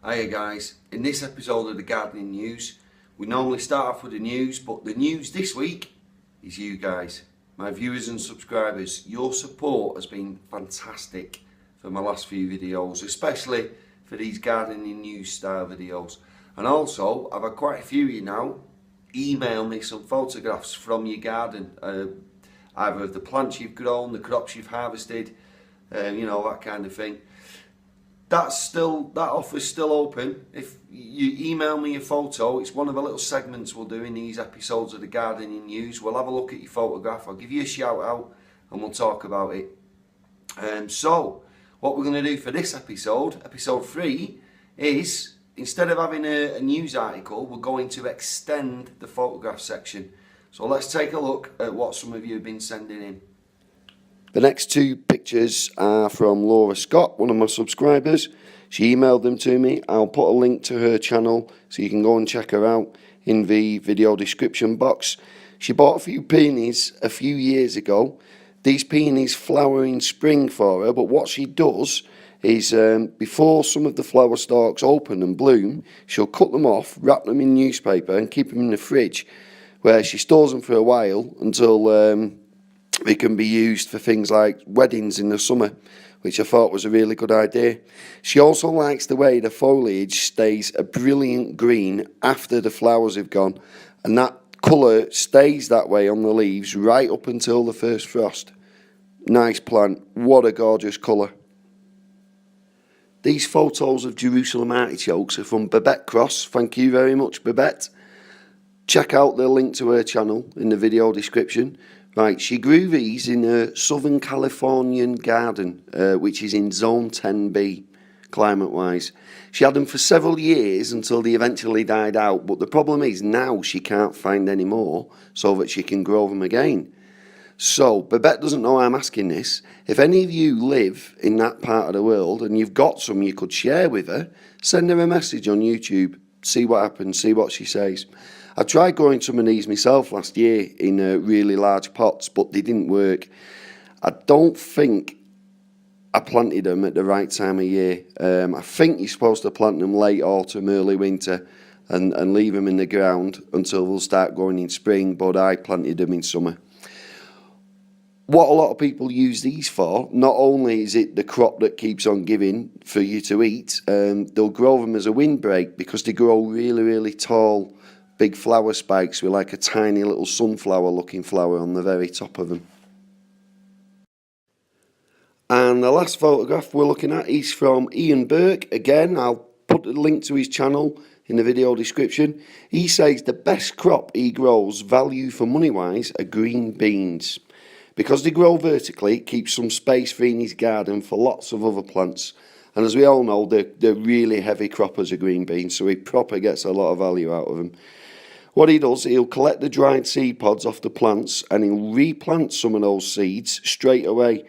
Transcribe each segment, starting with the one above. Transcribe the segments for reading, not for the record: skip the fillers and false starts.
Hiya guys, in this episode of the Gardening News, we normally start off with the news, but the news this week is you guys, my viewers and subscribers. Your support has been fantastic for my last few videos, especially for these gardening news style videos. And also, I've had quite a few of you now email me some photographs from your garden, either of the plants you've grown, the crops you've harvested, you know, that kind of thing. That offer's still open. If you email me a photo, it's one of the little segments we'll do in these episodes of the Gardening News. We'll have a look at your photograph, I'll give you a shout out and we'll talk about it. So, what we're going to do for this episode 3, is instead of having a news article, we're going to extend the photograph section. So let's take a look at what some of you have been sending in. The next two pictures are from Laura Scott, one of my subscribers. She emailed them to me. I'll put a link to her channel so you can go and check her out in the video description box. She bought a few peonies a few years ago. These peonies flower in spring for her, but what she does is before some of the flower stalks open and bloom, she'll cut them off, wrap them in newspaper and keep them in the fridge, where she stores them for a while until they can be used for things like weddings in the summer, which I thought was a really good idea. She also likes the way the foliage stays a brilliant green after the flowers have gone, and that colour stays that way on the leaves right up until the first frost. Nice plant, what a gorgeous colour. These photos of Jerusalem artichokes are from Babette Cross. Thank you very much, Babette. Check out the link to her channel in the video description. Right, she grew these in a Southern Californian garden, which is in Zone 10B, climate-wise. She had them for several years until they eventually died out, but the problem is now she can't find any more so that she can grow them again. So, Babette doesn't know I'm asking this. If any of you live in that part of the world and you've got some you could share with her, send her a message on YouTube, see what happens, see what she says. I tried growing some of these myself last year in really large pots, but they didn't work. I don't think I planted them at the right time of year. I think you're supposed to plant them late autumn, early winter, and leave them in the ground until they'll start growing in spring, but I planted them in summer. What a lot of people use these for, not only is it the crop that keeps on giving for you to eat, they'll grow them as a windbreak because they grow really, really tall, big flower spikes with like a tiny little sunflower looking flower on the very top of them. And the last photograph we're looking at is from Burke. Again, I'll put a link to his channel in the video description. He says the best crop he grows, value for money wise, are green beans. Because they grow vertically, it keeps some space free in his garden for lots of other plants. And as we all know, they're really heavy croppers of green beans, so he proper gets a lot of value out of them. What he does, he'll collect the dried seed pods off the plants and he'll replant some of those seeds straight away.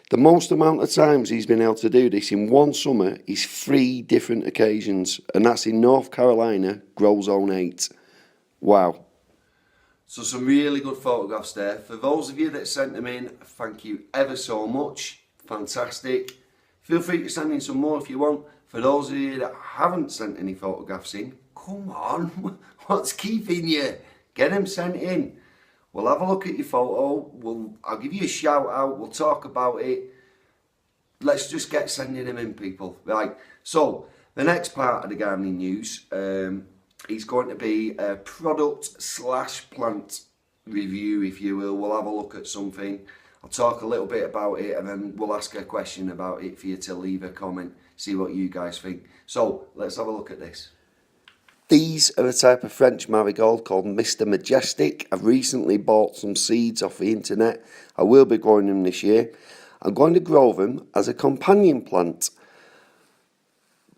The most amount of times he's been able to do this in one summer is 3 different occasions, and that's in North Carolina, Grow Zone 8. Wow. So some really good photographs there. For those of you that sent them in, thank you ever so much. Fantastic. Feel free to send in some more if you want. For those of you that haven't sent any photographs in, come on, what's keeping you? Get them sent in. We'll have a look at your photo. I'll give you a shout out. We'll talk about it. Let's just get sending them in, people. Right. So the next part of the gardening news is going to be a product/plant review, if you will. We'll have a look at something. I'll talk a little bit about it and then we'll ask a question about it for you to leave a comment, see what you guys think. So let's have a look at this. These are a type of French marigold called Mr. Majestic. I've recently bought some seeds off the internet. I will be growing them this year. I'm going to grow them as a companion plant.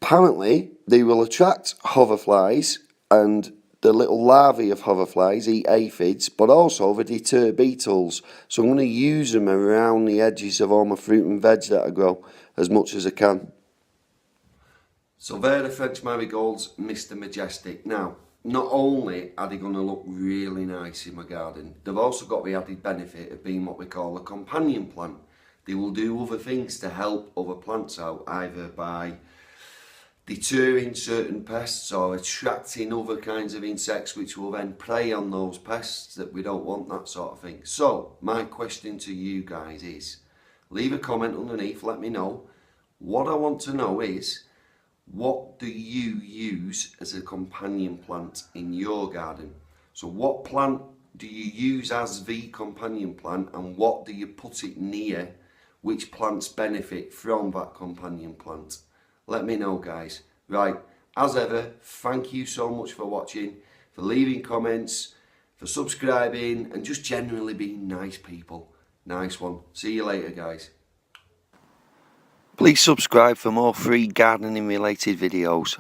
Apparently, they will attract hoverflies, and the little larvae of hoverflies eat aphids, but also they deter beetles. So I'm going to use them around the edges of all my fruit and veg that I grow as much as I can. So they're the French marigolds, Mr. Majestic. Now, not only are they going to look really nice in my garden, they've also got the added benefit of being what we call a companion plant. They will do other things to help other plants out, either by deterring certain pests or attracting other kinds of insects which will then prey on those pests that we don't want, that sort of thing. So my question to you guys is, leave a comment underneath, let me know. What I want to know is, what do you use as a companion plant in your garden? So what plant do you use as the companion plant, and what do you put it near? Which plants benefit from that companion plant? Let me know, guys. Right, as ever, thank you so much for watching, for leaving comments, for subscribing, and just generally being nice people. Nice one. See you later, guys. Please subscribe for more free gardening related videos.